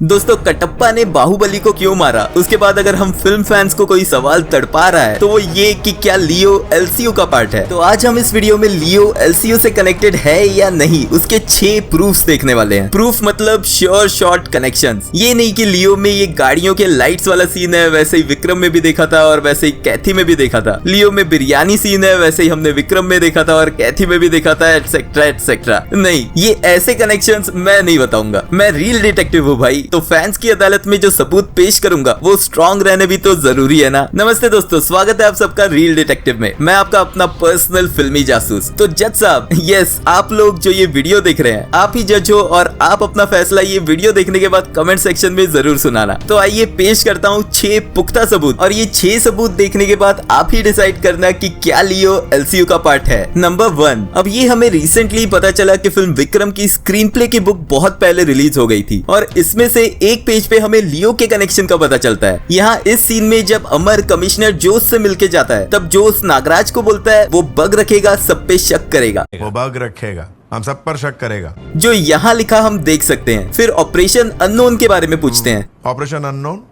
दोस्तों कटप्पा ने बाहुबली को क्यों मारा, उसके बाद अगर हम फिल्म फैंस को कोई सवाल तड़पा रहा है तो वो ये कि क्या लियो एलसीयू का पार्ट है। तो आज हम इस वीडियो में लियो एलसीयू से कनेक्टेड है या नहीं उसके 6 प्रूफ्स देखने वाले हैं। प्रूफ मतलब श्योर शॉर्ट कनेक्शंस। ये नहीं कि लियो में ये गाड़ियों के लाइट्स वाला सीन है वैसे ही विक्रम में भी देखा था और वैसे ही कैथी में भी देखा था। लियो में बिरयानी सीन है वैसे ही हमने विक्रम में देखा था और कैथी में भी देखा था, एटसेट्रा एटसेट्रा। नहीं, ये ऐसे कनेक्शंस मैं नहीं बताऊंगा। मैं रियल डिटेक्टिव हूँ भाई, तो फैंस की अदालत में जो सबूत पेश करूंगा वो स्ट्रॉन्ग रहने भी तो जरूरी है ना। नमस्ते दोस्तों, स्वागत है आप सबका रियल डिटेक्टिव में। मैं आपका अपना पर्सनल फिल्मी जासूस। तो जज साहब, यस, आप लोग जो ये वीडियो देख रहे हैं आप ही जज हो और आप अपना फैसला ये वीडियो देखने के बाद कमेंट सेक्शन में जरूर सुनाना। तो आइए पेश करता हूँ 6 पुख्ता सबूत और ये 6 सबूत देखने के बाद आप ही डिसाइड करना कि क्या लियो एलसीयू का पार्ट है। नंबर 1, अब ये हमें रिसेंटली पता चला कि फिल्म विक्रम की स्क्रीन प्ले की बुक बहुत पहले रिलीज हो गई थी और इसमें से एक पेज पे हमें लियो के कनेक्शन का पता चलता है। यहाँ इस सीन में जब अमर कमिश्नर जोश से मिलके जाता है तब जोश नागराज को बोलता है वो बग रखेगा, सब पे शक करेगा। वो बग रखेगा, हम सब पर शक करेगा। जो यहाँ लिखा हम देख सकते हैं। फिर ऑपरेशन अननोन के बारे में पूछते हैं। Operation unknown.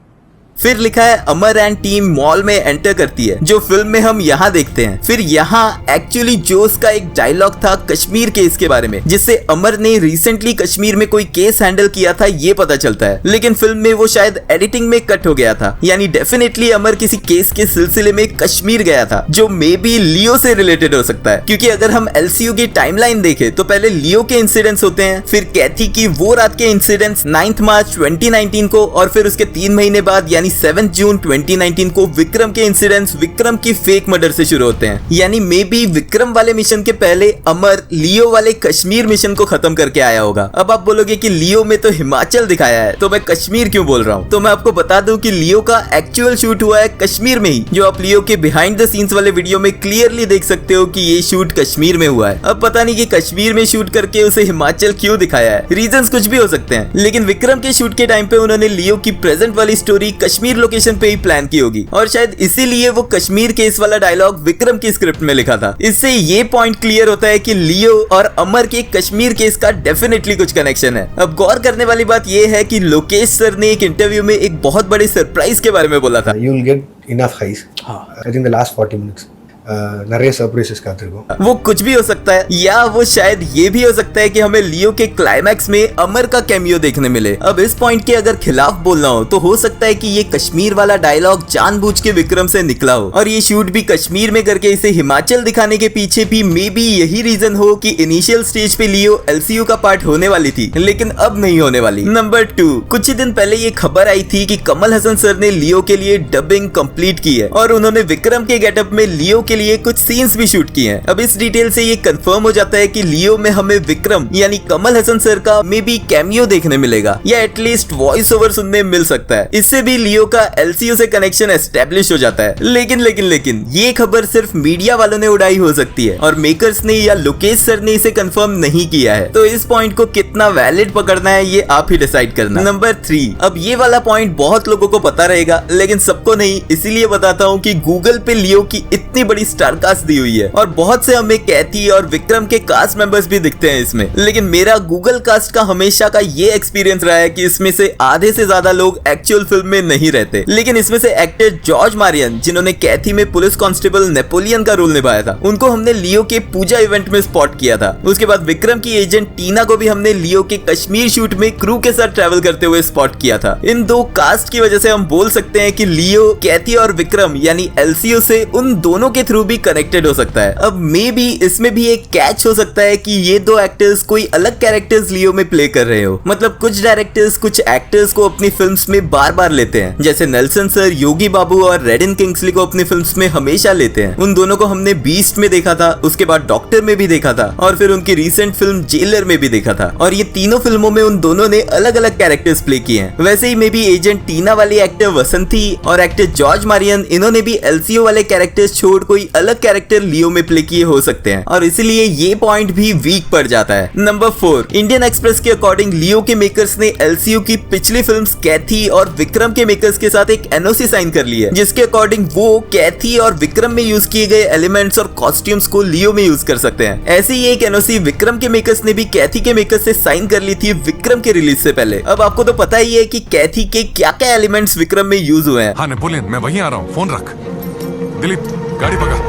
फिर लिखा है अमर एंड टीम मॉल में एंटर करती है, जो फिल्म में हम यहाँ देखते हैं। फिर यहाँ एक्चुअली जोश का एक डायलॉग था कश्मीर केस के बारे में, जिससे अमर ने रिसेंटली कश्मीर में कोई केस हैंडल किया था ये पता चलता है, लेकिन फिल्म में वो शायद एडिटिंग में कट हो गया था। यानी डेफिनेटली अमर किसी केस के सिलसिले में कश्मीर गया था, जो मे बी लियो से रिलेटेड हो सकता है। क्योंकि अगर हम एलसीयू की टाइमलाइन देखें तो पहले लियो के इंसिडेंट्स होते हैं, फिर कैथी की वो रात के इंसिडेंट्स 9 मार्च 2019 को, और फिर उसके 3 महीने बाद यानी 7 जून 2019 को विक्रम के इंसिडेंट्स विक्रम की फेक मर्डर से शुरू होते हैं। यानी मे बी विक्रम वाले मिशन के पहले अमर लियो वाले कश्मीर मिशन को खत्म करके आया होगा। अब आप बोलोगे कि लियो में तो हिमाचल दिखाया है तो मैं कश्मीर क्यों बोल रहा हूँ। तो मैं आपको बता दूं कि लियो का एक्चुअल शूट हुआ है कश्मीर में ही, जो आप लियो के बिहाइंड द सीन्स वाले वीडियो में क्लियरली देख सकते हो कि ये शूट कश्मीर में हुआ है। अब पता नहीं कि कश्मीर में शूट करके उसे हिमाचल क्यों दिखाया है, रीजंस कुछ भी हो सकते हैं, लेकिन विक्रम के शूट के टाइम पे उन्होंने लियो की प्रेजेंट वाली स्टोरी कश्मीर लोकेशन पे ही प्लान की होगी और शायद इसीलिए वो कश्मीर केस वाला डायलॉग विक्रम की स्क्रिप्ट में लिखा था। इससे ये पॉइंट क्लियर होता है कि लियो और अमर के कश्मीर केस का डेफिनेटली कुछ कनेक्शन है। अब गौर करने वाली बात ये है कि लोकेश सर ने एक इंटरव्यू में एक बहुत बड़े सरप्राइज के बारे में बोला था। You will get enough highs. I think the last 40 minutes. நிறைய सरप्राइजेस காத்திருக்கும்। वो कुछ भी हो सकता है, या वो शायद ये भी हो सकता है कि हमें लियो के क्लाइमैक्स में अमर का कैमियो देखने मिले। अब इस पॉइंट के अगर खिलाफ बोलना हो तो हो सकता है कि ये कश्मीर वाला डायलॉग जानबूझ के विक्रम से निकला हो और ये शूट भी कश्मीर में करके इसे हिमाचल दिखाने के पीछे भी मे बी यही रीजन हो कि इनिशियल स्टेज पे लियो एलसीयू का पार्ट होने वाली थी लेकिन अब नहीं होने वाली। नंबर 2, कुछ ही दिन पहले ये खबर आई थी कि कमल हसन सर ने लियो के लिए डबिंग कंप्लीट की है और उन्होंने विक्रम के गेटअप में लियो के लिए कुछ सीन्स भी शूट किए हैं। अब इस डिटेल से ये कंफर्म हो जाता है कि लियो में हमें विक्रम यानी कमल हसन सर का मे बी कैमियो देखने मिलेगा या एटलीस्ट वॉइस ओवर सुनने मिल सकता है। इससे भी लियो का एलसीयू से कनेक्शन एस्टेब्लिश हो जाता है। लेकिन ये खबर सिर्फ मीडिया वालों ने उड़ाई हो सकती है और मेकर्स ने या लोकेश सर ने इसे कंफर्म नहीं किया है। तो इस पॉइंट को कितना वैलिड पकड़ना है ये आप ही डिसाइड करना। नंबर 3, अब ये वाला पॉइंट बहुत लोगों को पता रहेगा लेकिन सबको नहीं, इसीलिए बताता हूँ कि गूगल पे लियो की इतनी बड़ी स्टार कास्ट दी हुई है और बहुत से हमें कैथी और विक्रम के कास्ट मेंबर्स भी दिखते हैं इसमें, लेकिन मेरा गूगल कास्ट का हमेशा का ये एक्सपीरियंस रहा है कि इसमें से आधे से ज्यादा लोग एक्चुअल फिल्म में नहीं रहते। लेकिन इसमें से एक्टर जॉर्ज मारियन, जिन्होंने कैथी में पुलिस कांस्टेबल नेपोलियन का रोल निभाया था, उनको हमने लियो के पूजा इवेंट में स्पॉट किया था। उसके बाद विक्रम की एजेंट टीना को भी हमने लियो के कश्मीर शूट में क्रू के साथ ट्रेवल करते हुए स्पॉट किया था। इन 2 कास्ट की वजह से हम बोल सकते हैं कि लियो, कैथी और विक्रम यानी एलसीयू से उन दोनों के थ्रू भी कनेक्टेड हो सकता है। अब मे बी इसमें भी एक कैच हो सकता है कि ये 2 एक्टर्स कोई अलग कैरेक्टर्स लियो में प्ले कर रहे हो। मतलब कुछ डायरेक्टर्स कुछ एक्टर्स को अपनी फिल्म्स में बार बार लेते हैं, जैसे नेल्सन सर योगी बाबू और रेडिन किंग्सली को अपनी फिल्म्स में हमेशा लेते हैं। उन दोनों को हमने बीस्ट में देखा था, उसके बाद डॉक्टर में भी देखा था और फिर उनकी रिसेंट फिल्म जेलर में भी देखा था और ये तीनों फिल्मों में उन दोनों ने अलग अलग कैरेक्टर्स प्ले किए हैं। वैसे ही मे बी एजेंट टीना वाली एक्टर वसंती और एक्टर जॉर्ज मारियन, इन्होंने भी एलसीयू वाले कैरेक्टर्स छोड़ कोई अलग कैरेक्टर लियो में प्ले किए हो सकते हैं और इसीलिए ये पॉइंट भी वीक पड़ जाता है। नंबर 4, इंडियन एक्सप्रेस के अकॉर्डिंग लियो के मेकर्स ने एलसीयू की पिछली फिल्म्स कैथी और विक्रम के मेकर्स के साथ एक एनओसी साइन कर ली है, जिसके अकॉर्डिंग वो कैथी और विक्रम में यूज किए गए एलिमेंट्स और कॉस्ट्यूम्स को लियो में यूज कर सकते हैं। ऐसे ही एक एनओसी विक्रम के मेकर्स ने भी कैथी के मेकर्स से साइन कर ली थी विक्रम के रिलीज से पहले। अब आपको तो पता ही है कि कैथी के क्या क्या एलिमेंट्स विक्रम में यूज हुए हैं। हाँ नेपोलियन, मैं वहीं आ रहा हूँ, फोन रख। दिलीप गाड़ी पकड़।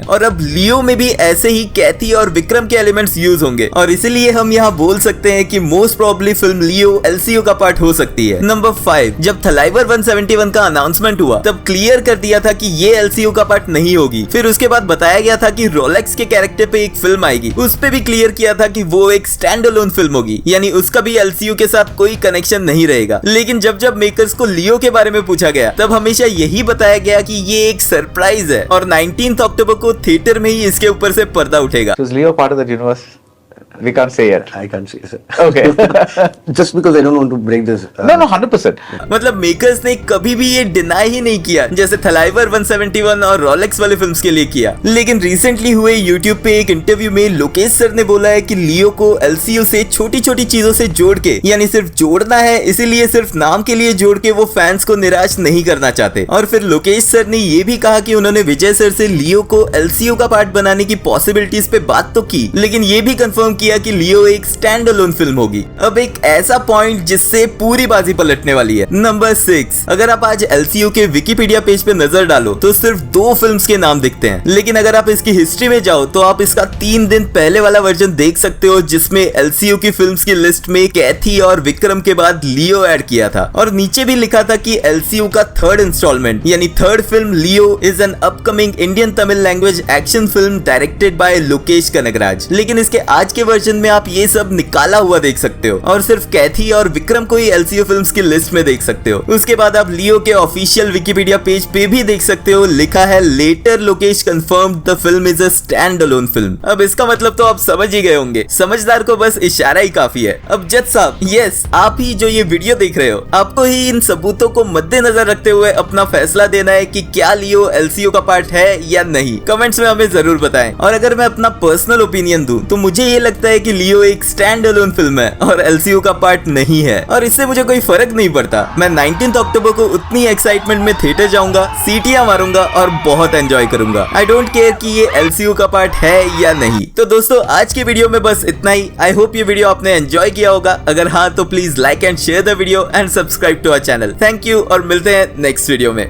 और अब लियो में भी ऐसे ही कैथी और विक्रम के एलिमेंट्स यूज होंगे और इसीलिए हम यहाँ बोल सकते हैं कि मोस्ट प्रोबेबली फिल्म लियो एलसीयू का पार्ट हो सकती है। नंबर 5, जब थलाइवर 171 का अनाउंसमेंट हुआ तब क्लियर कर दिया था कि ये एलसीयू का पार्ट नहीं होगी। फिर उसके बाद बताया गया था कि रोलेक्स के कैरेक्टर पे एक फिल्म आएगी, उस पे भी क्लियर किया था कि वो एक स्टैंड अलोन फिल्म होगी, यानी उसका भी एलसीयू के साथ कोई कनेक्शन नहीं रहेगा। लेकिन जब जब मेकर्स को लियो के बारे में पूछा गया तब हमेशा यही बताया गया कि ये एक सरप्राइज है और 19 अक्टूबर को थिएटर में ही इसके ऊपर से पर्दा उठेगा। So is Leo part of that universe? We can't say yet. I can't say so. Okay. Just because I don't want to break this. No, 100%. मतलब मेकर्स ने कभी भी ये डिनाई ही नहीं किया जैसे थलाइवर 171 और रोलेक्स वाले फिल्म्स के लिए किया। लेकिन रिसेंटली हुए यूट्यूब पे एक इंटरव्यू में लोकेश सर ने बोला है कि लियो को एलसीयू से छोटी छोटी चीजों से जोड़ के, यानी सिर्फ जोड़ना है, इसीलिए सिर्फ नाम के लिए जोड़ के वो फैंस को निराश नहीं करना चाहते। और फिर लोकेश सर ने ये भी कहा कि उन्होंने विजय सर से लियो को एलसीयू का पार्ट बनाने की पॉसिबिलिटीज पे बात तो की, लेकिन ये भी कंफर्म किया कि लियो एक स्टैंड अलोन फिल्म होगी। अब एक ऐसा पॉइंट जिससे पूरी बाजी पलटने वाली है। नंबर 6, अगर आप आज एलसीयू के विकिपीडिया पेज पे नजर डालो तो सिर्फ 2 फिल्म्स के नाम दिखते हैं, लेकिन अगर आप इसकी हिस्ट्री में जाओ तो आप इसका 3 दिन पहले वाला वर्जन देख सकते हो जिसमें एलसीयू की फिल्म्स की लिस्ट में कैथी और विक्रम के बाद लियो ऐड किया था और नीचे भी लिखा था कि एलसीयू का 3rd इंस्टॉलमेंट यानी 3rd film Leo is an upcoming Indian Tamil language action film directed by Lokesh Kanagaraj. लेकिन इसके आज के वर्जन में आप ये सब निकाला हुआ देख सकते हो और सिर्फ कैथी और विक्रम को ही एलसीयू फिल्म्स की लिस्ट में देख सकते हो। उसके बाद आप लियो के ऑफिशियल विकिपीडिया पेज पे भी देख सकते हो, लिखा है letter Lokesh confirmed the film is a stand alone film. अब इसका मतलब तो आप समझ ही गए होंगे, समझदार को बस इशारा ही काफी है। अब जज साहब, यस आप ही जो ये वीडियो देख रहे हो, आपको ही इन सबूतों को मद्देनजर रखते हुए अपना फैसला देना है कि क्या लियो एलसीयू का पार्ट है या नहीं। कमेंट्स में हमें जरूर बताएं। और अगर मैं अपना पर्सनल ओपिनियन दूं तो मुझे ये लगता है कि लियो एक स्टैंड अलोन फिल्म है और एलसीयू का पार्ट नहीं है और इससे मुझे कोई फर्क नहीं पड़ता। मैं 19 अक्टूबर को उतनी एक्साइटमेंट में थिएटर जाऊंगा, सीटियां मारूंगा और बहुत एंजॉय करूंगा। आई डोंट केयर कि ये एलसीयू का पार्ट है या नहीं। तो दोस्तों आज की वीडियो में बस इतना ही। आई होप ये वीडियो आपने एंजॉय किया होगा। अगर हाँ तो please like and share the video and subscribe to our channel. Thank you और मिलते हैं नेक्स्ट वीडियो में।